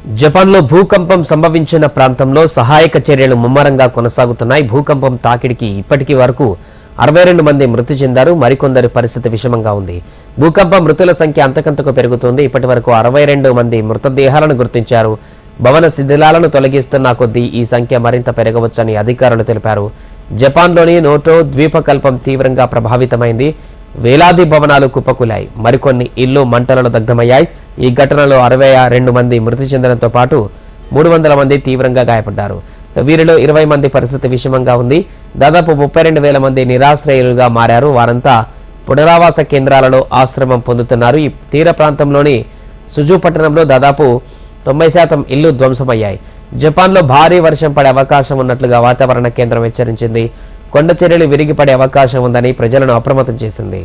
జపాన్లో భూకంపం సంభవించిన ప్రాంతంలో సహాయక చర్యలు ముమ్మరంగా కొనసాగుతున్నాయి. భూకంపం తాకిడికి ఇప్పటికీ వరకు 62 మంది మృతి చెందారు. మరికొందరి పరిస్థితి విషమంగా ఉంది. భూకంప మృతుల సంఖ్య అంతకంతకు పెరుగుతోంది. ఇప్పటి వరకు 62 మంది మృతదేహాలను గుర్తించారు. భవన శిథిలాలను తొలగిస్తున్న కొద్దీ ఈ సంఖ్య మరింత పెరగవచ్చని అధికారులు తెలిపారు. జపాన్లోని నోటో ద్వీపకల్పం తీవ్రంగా ప్రభావితమైంది. వేలాది భవనాలు కుప్పకూలాయి. మరికొన్ని ఇళ్లు మంటలలో దగ్ధమయ్యాయి. ఈ ఘటనలో 62 మంది మృతి చెందడంతో పాటు 300 మంది తీవ్రంగా గాయపడ్డారు. వీరిలో 20 మంది పరిస్థితి విషమంగా ఉంది. దాదాపు 32,000 మంది నిరాశ్రయులుగా మారారు. వారంతా పునరావాస కేంద్రాలలో ఆశ్రమం పొందుతున్నారు. ఈ తీర ప్రాంతంలోని సుజు పట్టణంలో దాదాపు 90% ఇళ్లు ధ్వంసమయ్యాయి. జపాన్లో భారీ వర్షం పడే అవకాశం ఉన్నట్లుగా వాతావరణ కేంద్రం హెచ్చరించింది. కొండ చర్యలు విరిగిపడే అవకాశం ఉందని ప్రజలను అప్రమత్తం చేసింది.